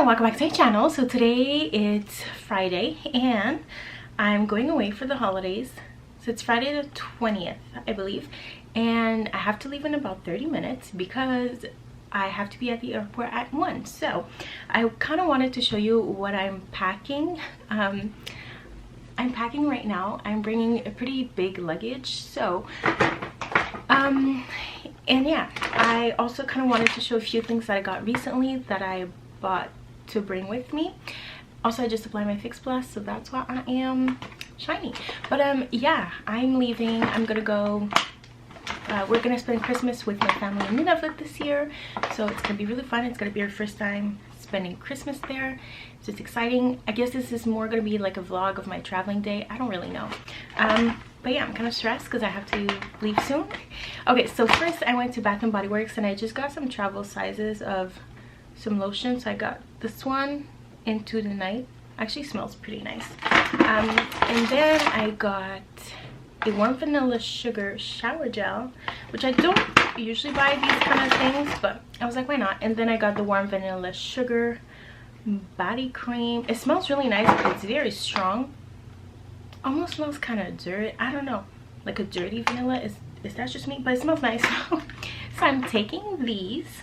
welcome back to my channel. So today it's Friday and I'm going away for the holidays. So it's Friday the 20th, I believe, and I have to leave in about 30 minutes because I have to be at the airport at 1. So I kind of wanted to show you what I'm packing. I'm packing right now. I'm bringing a pretty big luggage, so and yeah, I also kind of wanted to show a few things that I got recently that I bought to bring with me. Also, I just applied my Fix Plus, so that's why I am shiny. But yeah, I'm leaving. I'm gonna go, we're gonna spend Christmas with my family in Nunavut this year, so it's gonna be really fun. It's gonna be our first time spending Christmas there, so it's exciting. I guess this is more gonna be like a vlog of my traveling day. I don't really know. But yeah, I'm kind of stressed because I have to leave soon. Okay, so first I went to Bath and Body Works and I just got some travel sizes of some lotion. So I got this one, Into the Night. Actually smells pretty nice. And then I got a warm vanilla sugar shower gel, which I don't usually buy these kind of things, but I was like, why not? And then I got the warm vanilla sugar body cream. It smells really nice. It's very strong. Almost smells kind of dirty. I don't know, like a dirty vanilla. Is that just me? But it smells nice. So I'm taking these.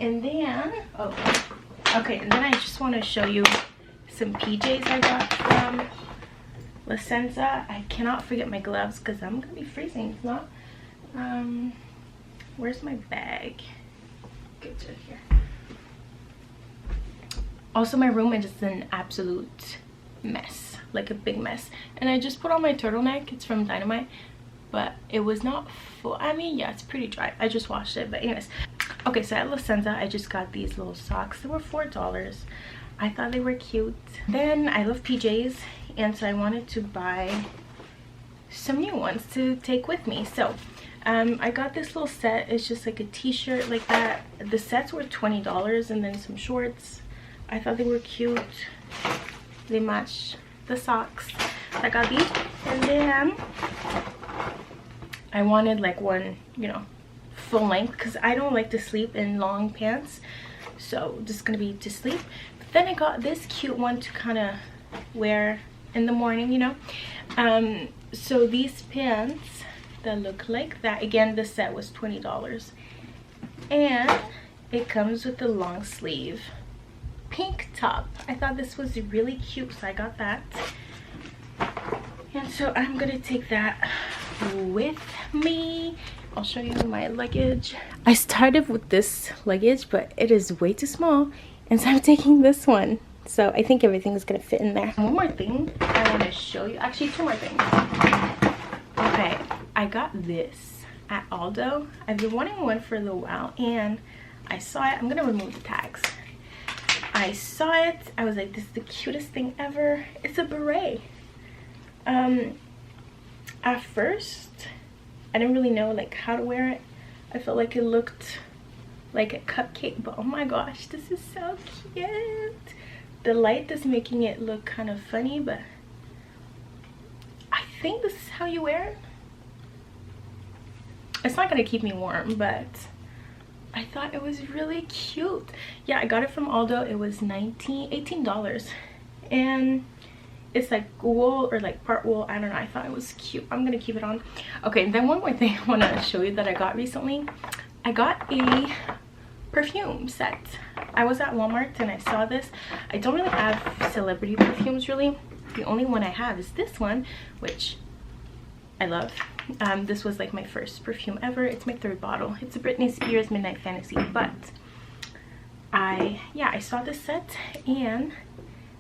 And then and then I just want to show you some PJs I got from La Senza. I cannot forget my gloves because I'm gonna be freezing if not. Where's my bag? Get to here. Also, my room is an absolute mess, like a big mess, and I just put on my turtleneck. It's from Dynamite, but it was not full. I mean, yeah, it's pretty dry. I just washed it. But anyways, okay, so at La Senza I just got these little socks. They were $4. I thought they were cute. Then I love PJs, and so I wanted to buy some new ones to take with me. So I got this little set. It's just like a t-shirt like that. The sets were $20, and then some shorts. I thought they were cute. They match the socks. I got these, and then I wanted like one, you know, full length because I don't like to sleep in long pants, so this is gonna be to sleep. But then I got this cute one to kind of wear in the morning, you know. So these pants that look like that, again, the set was $20, and it comes with a long sleeve pink top. I thought this was really cute, so I got that. And so I'm gonna take that with me. I'll show you my luggage. I started with this luggage, but it is way too small, and so I'm taking this one. So I think everything is gonna fit in there. One more thing I want to show you, actually two more things. Okay, I got this at Aldo. I've been wanting one for a little while, and I saw it. I'm gonna remove the tags. I saw it, I was like, this is the cutest thing ever. It's a beret. At first I didn't really know like how to wear it. I felt like it looked like a cupcake, but oh my gosh, this is so cute. The light is making it look kind of funny, but I think this is how you wear it. It's not gonna keep me warm, but I thought it was really cute. Yeah, I got it from Aldo. It was $18, and it's like wool or like part wool. I don't know, I thought it was cute. I'm gonna keep it on. Okay, and then one more thing I want to show you that I got recently. I got a perfume set. I was at Walmart and I saw this. I don't really have celebrity perfumes really. The only one I have is this one, which I love. This was like my first perfume ever. It's my third bottle. It's a Britney Spears Midnight Fantasy, but I saw this set and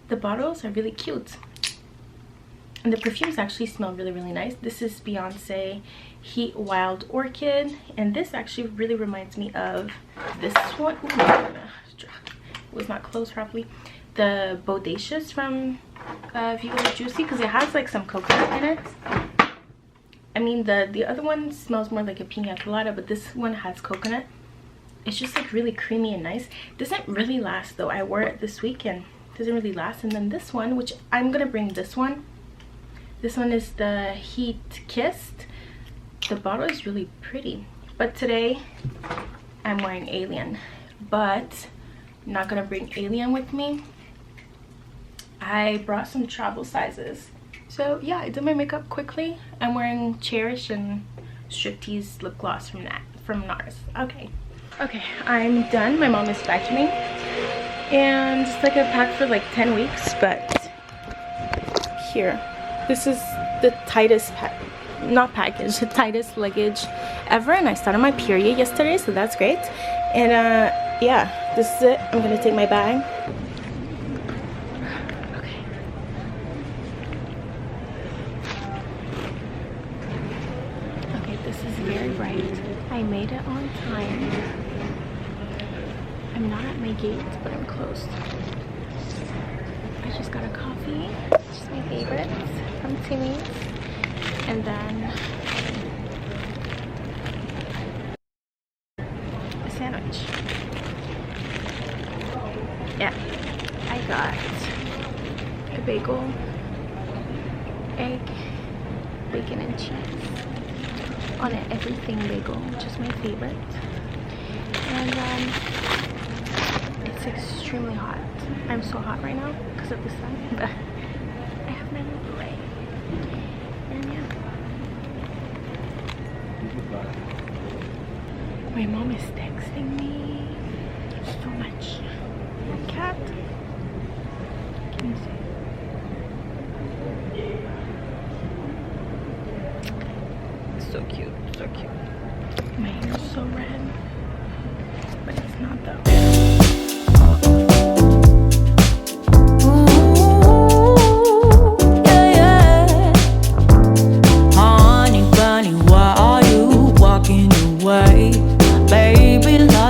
the bottles are really cute, and the perfumes actually smell really, really nice. This is Beyonce Heat Wild Orchid, and this actually really reminds me of this one. Ooh, it was not closed properly. The Bodacious from Vivo Juicy, because it has like some coconut in it. I mean, the other one smells more like a pina colada, but this one has coconut. It's just like really creamy and nice. Doesn't really last though. I wore it this week and doesn't really last. And then this one, which I'm gonna bring this one. This one is the Heat Kissed. The bottle is really pretty, but today I'm wearing Alien. But not gonna bring alien with me. I brought some travel sizes. So yeah, I did my makeup quickly. I'm wearing Cherish and Striptease lip gloss from NARS. Okay, I'm done. My mom is vacuuming, and it's like a pack for like 10 weeks. But here, this is the tightest the tightest luggage ever, and I started my period yesterday, so that's great. And yeah, this is it. I'm gonna take my bag. Okay, this is very bright. I made it on time. I'm not at my gate, but I'm close. I just got a coffee, which is my favorite, from Timmy's. And then a sandwich. Yeah, I got a bagel, egg, bacon and cheese on an everything bagel, which is my favorite. And it's extremely hot. I'm so hot right now because of the sun, but I have my little beret. And yeah. My mom is texting me so much. Cat. Can you see? So cute, so cute. My hair is so red, but it's not though.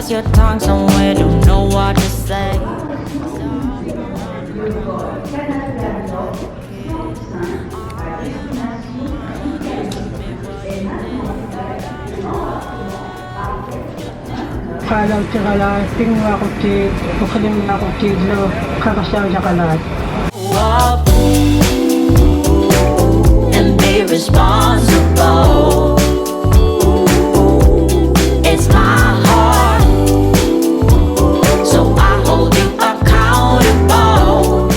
Your tongue somewhere, don't know what to say. Kalau cakalat, tingin ako kid, bukalim ako kid lo, kakasyaw cakalat. And be responsible. It's my heart, so I hold you accountable.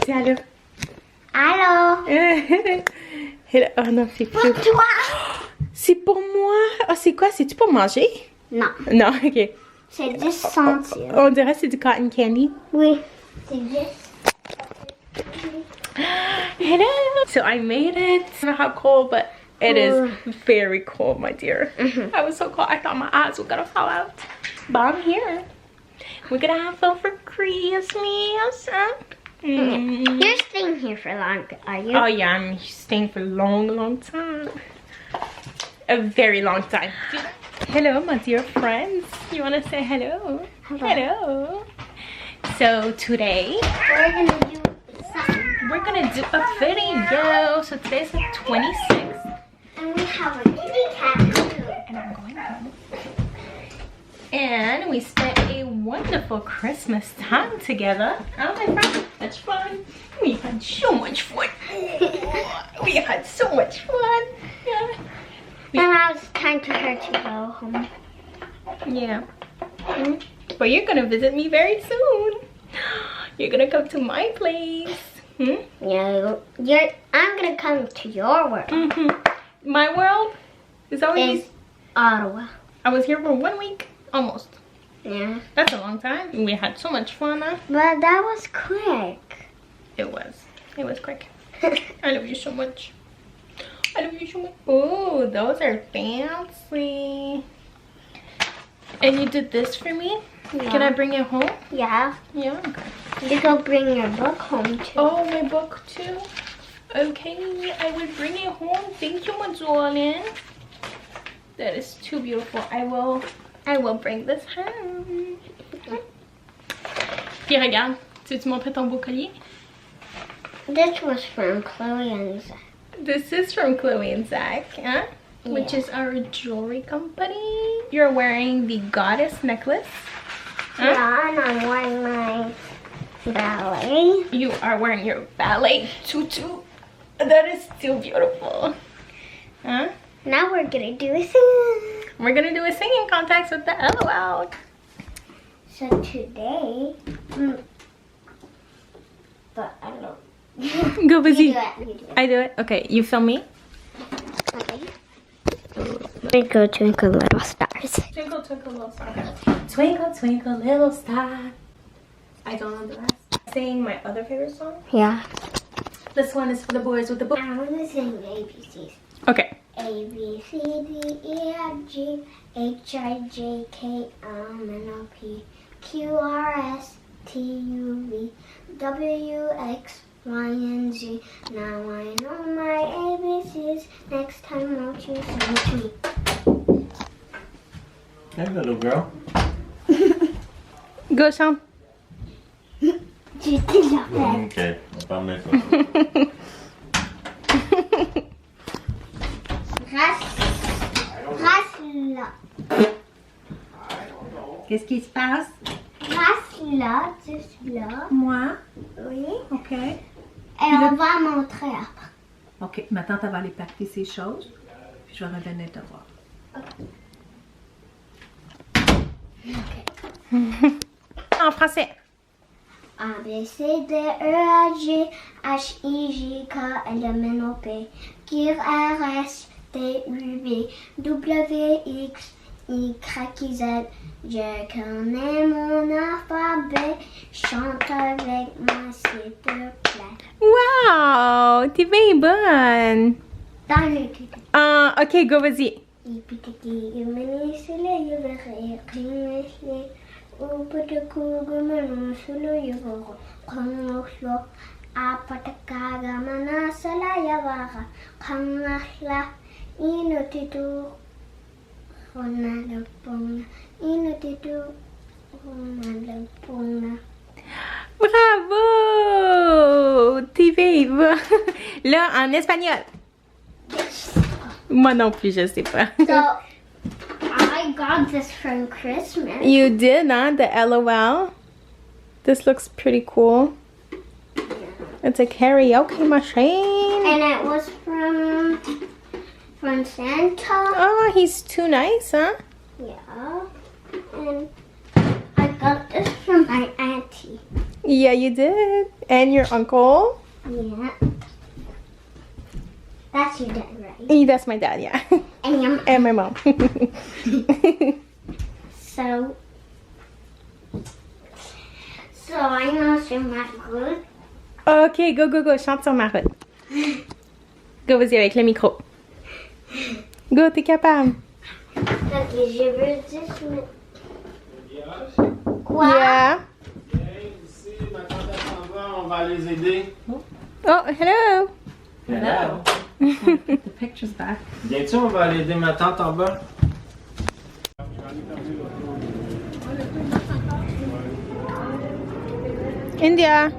Dis allô. Allô? Hello. Oh non, c'est Pour plus. toi? C'est pour moi. Oh, c'est quoi? C'est-tu pour manger? Non, Non, ok. c'est 10 centimes. On dirait que c'est du cotton candy. Oui, c'est 10. Hello. So I made it. I don't know how cold, but it is very cold, my dear. I was so cold. I thought my eyes were gonna fall out. But I'm here. We're gonna have fun for Christmas. You're staying here for long, are you? Oh yeah, I'm staying for a long time. A very long time. Hello, my dear friends. You wanna say hello? Hello. So today we're gonna do a video. So today's the 26th. And we have a kitty cat too. And I'm going home. And we spent a wonderful Christmas time together. Oh my friend, much fun. We had so much fun. We had so much fun. Yeah. Now it's time for her to go home. Yeah. But you're gonna visit me very soon. You're gonna come to my place. Yeah, I'm gonna come to your world. My world is always Is Ottawa. I was here for 1 week, almost. Yeah. That's a long time. We had so much fun. But that was quick. It was quick. I love you so much. I love you so much. Oh, those are fancy. And you did this for me? Yeah. Can I bring it home? Yeah. Yeah, okay. You go bring your book home too. Oh, my book too? Okay, I will bring it home. Thank you, my darling. That is too beautiful. I will bring this home. Puis regarde, tu montrer ton beau collier? This was from Chloe and Zach. This is from Chloe and Zach, huh? Which is our jewelry company. You're wearing the goddess necklace. Huh? Yeah, and I'm wearing my ballet. You are wearing your ballet tutu. That is still beautiful. Huh? Now we're gonna do a singing. We're gonna do a singing contest with the LOL. said today. But I don't. Go, Busy. You do it. You do it. I do it? Okay, you film me? Okay. Twinkle, twinkle, little stars. Twinkle, twinkle, little star. Twinkle, twinkle, little star. I don't know the rest. Sing my other favorite song. Yeah. This one is for the boys with the book. I want to sing ABCs. Okay. A, B, C, D, E, F, G, H, I, J, K, L, M, N, O, P, Q, R, S, T, U, V, W, X, Y, and Z. Now I know my ABCs. Next time, won't you sing to me? Hey, little girl. Go, Sean. Tu t'es déjà fait. Ok, on va pas mettre Race là. Qu'est-ce qui se passe? Race là, juste là. Moi? Oui. OK. Et on va montrer après. OK. Ma tante va aller packer ses choses. Puis je vais revenir te voir. En français. A, B, C, D, E, A, G, H, I, J, K, L, M, N, O, P, Q, R, S, T, U, V, W, X, Y, Z. Je connais mon alphabet. Chante avec moi, s'il te plaît. Wow, t'es bien bonne. Dans le titre. Ok, go, vas-y. Bravo! T'es vive. Là, en espagnol. Moi non plus, je sais pas. So, I got this from Christmas. You did, huh? The LOL. This looks pretty cool. It's a karaoke machine. And it was from Santa. Oh, he's too nice, huh? Yeah. And I got this from my auntie. Yeah, you did. And your uncle. Yeah. That's your dad, right? That's my dad, yeah. And your And my mom. So I know some my good. Ok, go, go, go. Chante sur ma route. Go, vas-y avec le micro. Go, t'es capable. Ok, je veux juste me... Quoi? Yeah. Ici, ma tante Alexandra, on va les aider. Oh, hello. Hello. The picture's back. Viens-tu, on va aller aider ma tante en bas? India.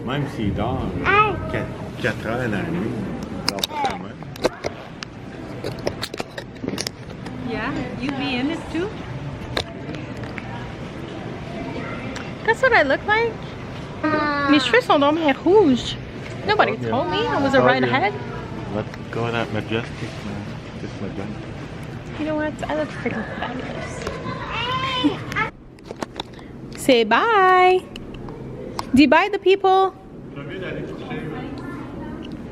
Même s'il dort Hey. 4 heures dans la nuit, il dort pas quand même. Yeah, you be in it too? That's what I look like. Mes cheveux sont donc bien rouges. Nobody told me I was a redhead. Let's go that majestic, this majestic. You know what? I look pretty fabulous. Say bye. Do bye the people.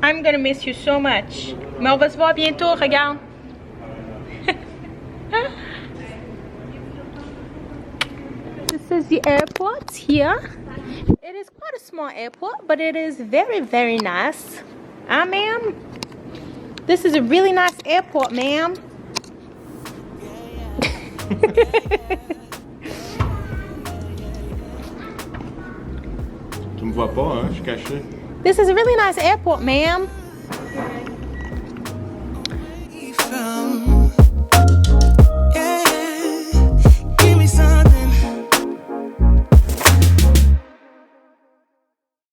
I'm gonna miss you so much. Mais on va se voir bientôt, regarde. This is the airport here. It is quite a small airport, but it is very, very nice. Ah, ma'am? This is a really nice airport, ma'am. Tu me vois pas, hein? Je suis caché. This is a really nice airport, ma'am.